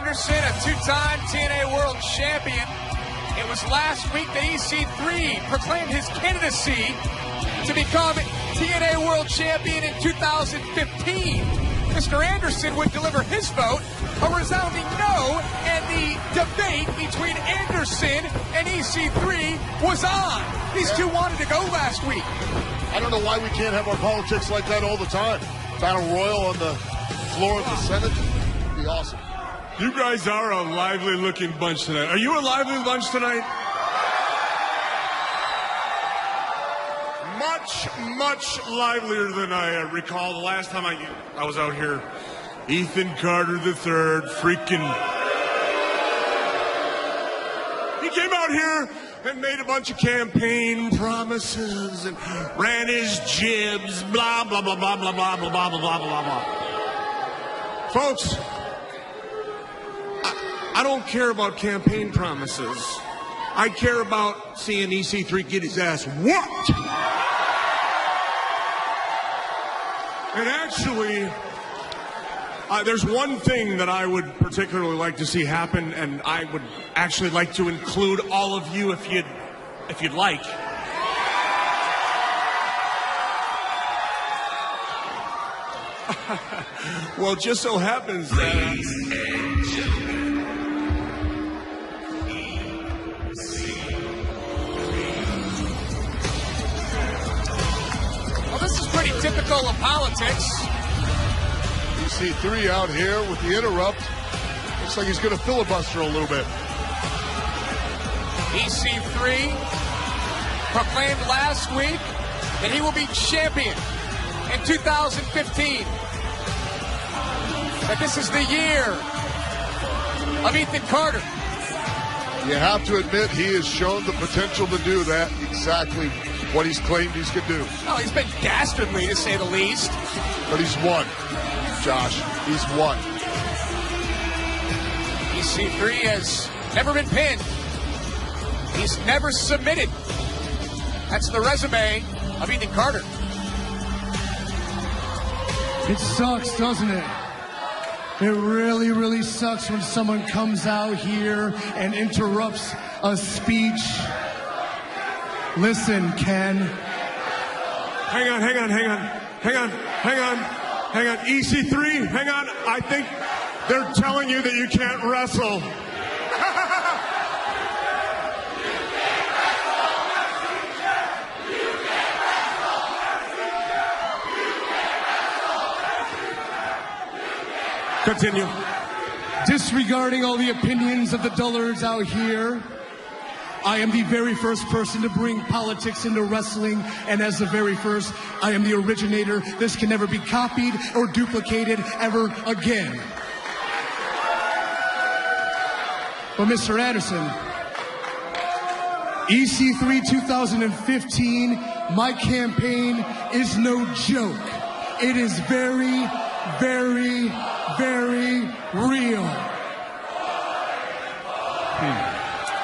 Anderson, a two-time TNA World Champion. It was last week that EC3 proclaimed his candidacy to become TNA World Champion in 2015. Mr. Anderson would deliver his vote, a resounding no, and the debate between Anderson and EC3 was on. These two wanted to go last week. I don't know why we can't have our politics like that all the time. Battle Royal on the floor of the Senate would be awesome. You guys are a lively-looking bunch tonight. Are you a lively bunch tonight? Much livelier than I recall the last time I was out here. Ethan Carter III, freaking... He came out here and made a bunch of campaign promises and ran his jibs, blah, blah, blah, blah, blah, blah, blah, blah, blah, blah, blah, blah. Folks, I don't care about campaign promises. I care about seeing EC3 get his ass whooped. And actually, there's one thing that I would particularly like to see happen, and I would actually like to include all of you if you'd like. Well, it just so happens that... This is pretty typical of politics. EC3 out here with the interrupt. Looks like he's going to filibuster a little bit. EC3 proclaimed last week that he will be champion in 2015. That this is the year of Ethan Carter. You have to admit he has shown the potential to do that, exactly what he's claimed he could do. Oh, he's been dastardly, to say the least. But he's won, Josh. He's won. EC3 has never been pinned. He's never submitted. That's the resume of Ethan Carter. It sucks, doesn't it? It really, really sucks when someone comes out here and interrupts a speech. Listen, Ken. Hang on. EC3, hang on. I think they're telling you that you can't wrestle. Continue. Disregarding all the opinions of the dullards out here, I am the very first person to bring politics into wrestling, and as the very first, I am the originator. This can never be copied or duplicated ever again. But Mr. Anderson, EC3 2015, my campaign is no joke. It is very, very, very real.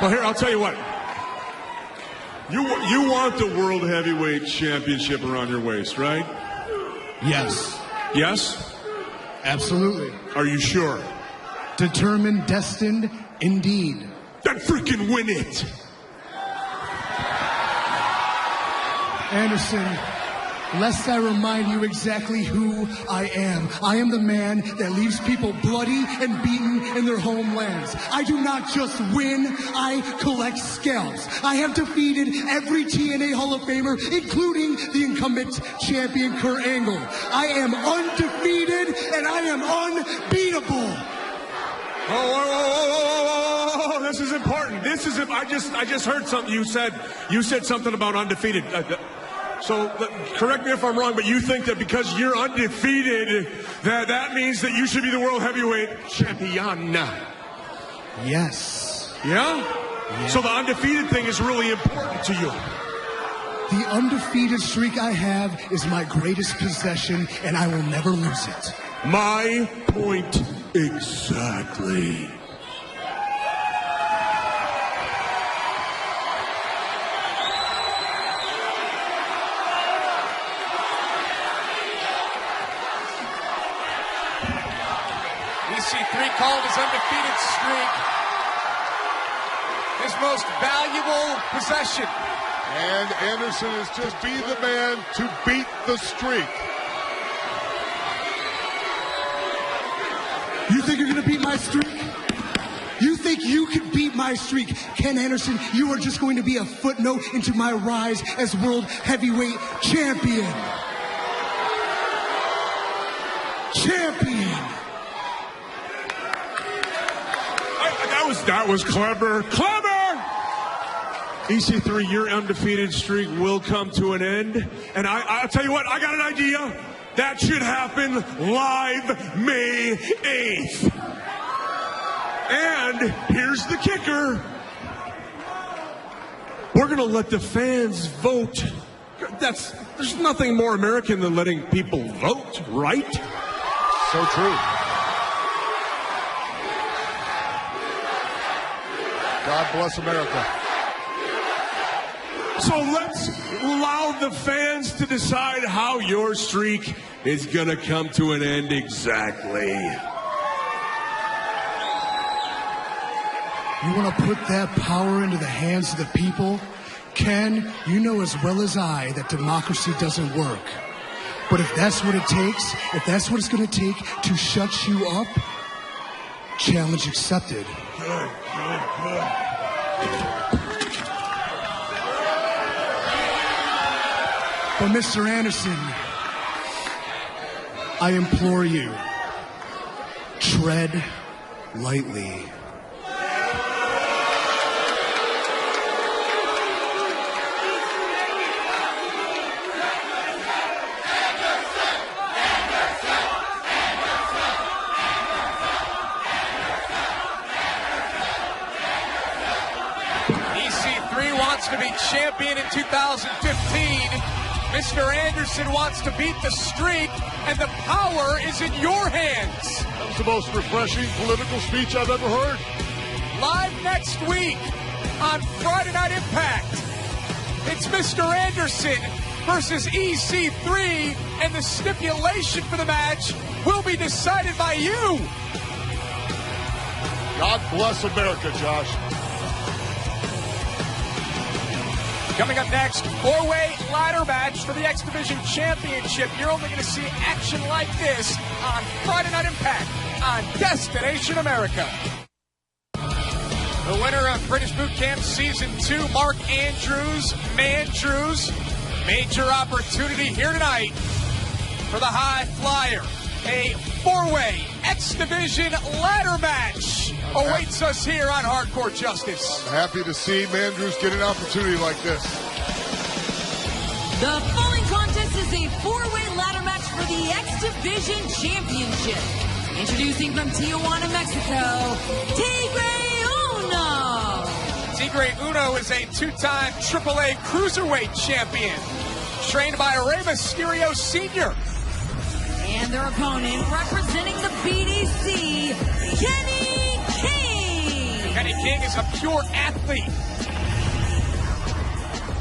Well, here, I'll tell you what. You want the World Heavyweight Championship around your waist, right? Yes. Yes? Absolutely. Are you sure? Determined, destined, indeed. Then freaking win it! Anderson, lest I remind you exactly who I am. I am the man that leaves people bloody and beaten in their homelands. I do not just win, I collect scalps. I have defeated every TNA Hall of Famer, including the incumbent champion Kurt Angle. I am undefeated and I am unbeatable. Oh, this is important. I just heard something you said. You said something about undefeated. So correct me if I'm wrong, but you think that because you're undefeated, that means that you should be the World Heavyweight Champion? Yes. Yeah? Yes. So the undefeated thing is really important to you. The undefeated streak I have is my greatest possession, and I will never lose it. My point exactly. EC3 called his undefeated streak his most valuable possession. And Anderson is just be the man to beat the streak. You think you're going to beat my streak? You think you could beat my streak? Ken Anderson, you are just going to be a footnote into my rise as World Heavyweight Champion. That was clever. EC3, your undefeated streak will come to an end. And I'll tell you what, I got an idea. That should happen live May 8th. And here's the kicker. We're going to let the fans vote. There's nothing more American than letting people vote, right? So true. God bless America. So let's allow the fans to decide how your streak is going to come to an end exactly. You want to put that power into the hands of the people? Ken, you know as well as I that democracy doesn't work. But if that's what it takes, if that's what it's going to take to shut you up, challenge accepted. Good. But Mr. Anderson, I implore you, tread lightly. EC3 wants to be champion in 2015. Mr. Anderson wants to beat the streak, and the power is in your hands. That was the most refreshing political speech I've ever heard. Live next week on Friday Night Impact, it's Mr. Anderson versus EC3, and the stipulation for the match will be decided by you. God bless America, Josh. Coming up next, four-way ladder match for the X Division Championship. You're only going to see action like this on Friday Night Impact on Destination America. The winner of British Boot Camp Season 2, Mark Andrews, Mandrews. Major opportunity here tonight for the High Flyer. A four-way X Division ladder match awaits us here on Hardcore Justice. I'm happy to see Mandrews get an opportunity like this. The following contest is a four-way ladder match for the X Division Championship. Introducing from Tijuana, Mexico, Tigre Uno. Tigre Uno is a two-time AAA Cruiserweight champion, trained by Rey Mysterio Sr. And their opponent, representing the BDC, Kenny King. Kenny King is a pure athlete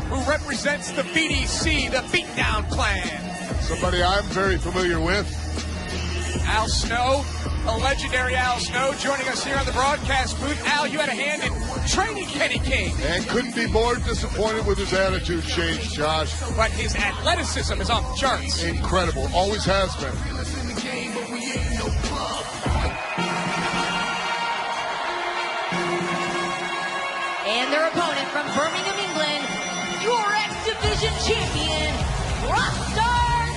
who represents the BDC, the Beatdown Clan. Somebody I'm very familiar with. Al Snow, a legendary Al Snow, joining us here on the broadcast booth. Al, you had a hand in training Kenny King. And couldn't be more disappointed with his attitude change, Josh. But his athleticism is off the charts. Incredible. Always has been. And their opponent from Birmingham, England, your X Division champion, Rockstar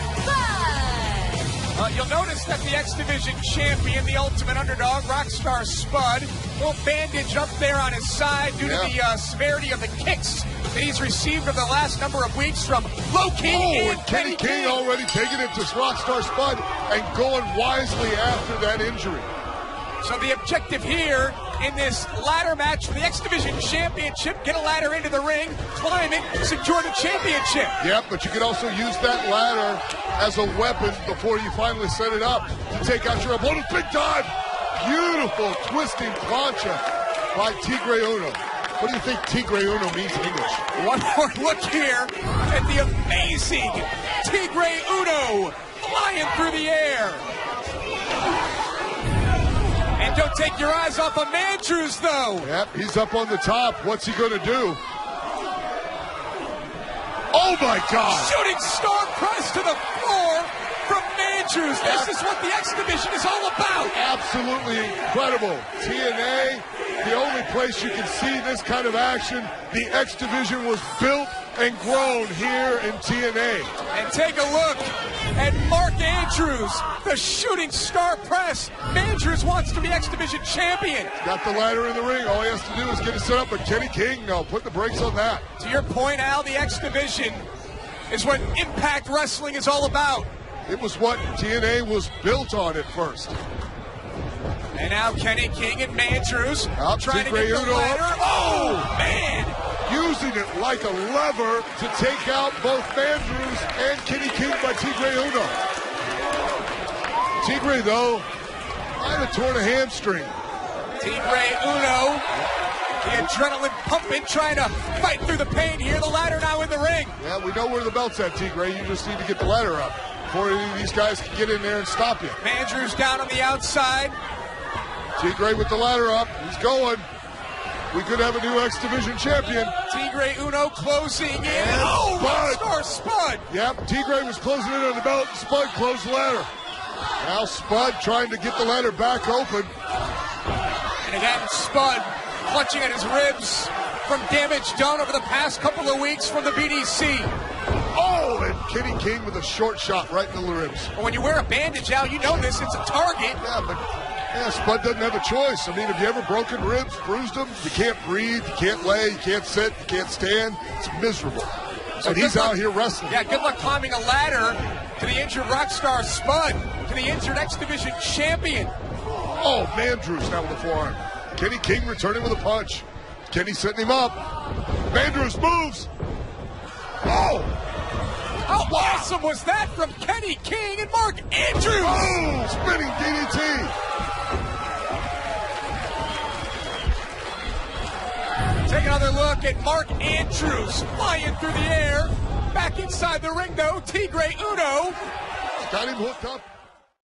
Spud. You'll notice that the X Division champion, the ultimate underdog, Rockstar Spud, little bandage up there on his side due to the severity of the kicks that he's received over the last number of weeks from Low King and Kenny King already taking it to Rockstar Spud and going wisely after that injury. So the objective here in this ladder match for the X Division Championship, get a ladder into the ring, climb it, secure the championship. Yep, but you can also use that ladder as a weapon before you finally set it up to take out your opponent. Big time! Beautiful twisting plancha by Tigre Uno. What do you think Tigre Uno means in English? One more look here at the amazing Tigre Uno flying through the air. And Don't take your eyes off of Andrews, though. Yep, he's up on the top. What's he going to do? Oh, my God. Shooting star press to the floor from Andrews. This is what the X Division is all about. Absolutely incredible. TNA, the only place you can see this kind of action. The X Division was built and grown here in TNA. And take a look at Mark Andrews, the shooting star press. Andrews wants to be X Division champion. Got the ladder in the ring. All he has to do is get it set up. But Kenny King, no, put the brakes on that. To your point, Al, the X Division is what Impact Wrestling is all about. It was what TNA was built on at first. And now Kenny King and Andrews trying to get the Uno ladder. Oh, man! Using it like a lever to take out both Andrews and Kenny King by Tigre Uno. Tigre, though, might have torn a hamstring. Tigre Uno, the adrenaline pumping, trying to fight through the pain here. The ladder now in the ring. Yeah, we know where the belt's at, Tigre. You just need to get the ladder up before any of these guys can get in there and stop you. Andrews down on the outside. Tigre with the ladder up. He's going. We could have a new X Division champion. Tigre Uno closing in. And oh, Spud. Spud. Yep, Tigre was closing in on the belt. Spud closed the ladder. Now Spud trying to get the ladder back open. And again, Spud clutching at his ribs from damage done over the past couple of weeks from the BDC. Oh, and Kenny King with a short shot right in the ribs. Well, when you wear a bandage, Al, you know this. It's a target. Yeah, but Spud doesn't have a choice. I mean, have you ever broken ribs, bruised them? You can't breathe, you can't lay, you can't sit, you can't stand. It's miserable. So and he's out here wrestling. Yeah, good luck climbing a ladder to the injured rock star Spud, to the injured X Division champion. Oh, Mandrews now with a forearm. Kenny King returning with a punch. Kenny setting him up. Mandrews moves. Oh! How awesome was that from Kenny King and Mark Andrews? Oh, spinning DDT. Take another look at Mark Andrews flying through the air. Back inside the ring, though, Tigre Uno. Got him hooked up.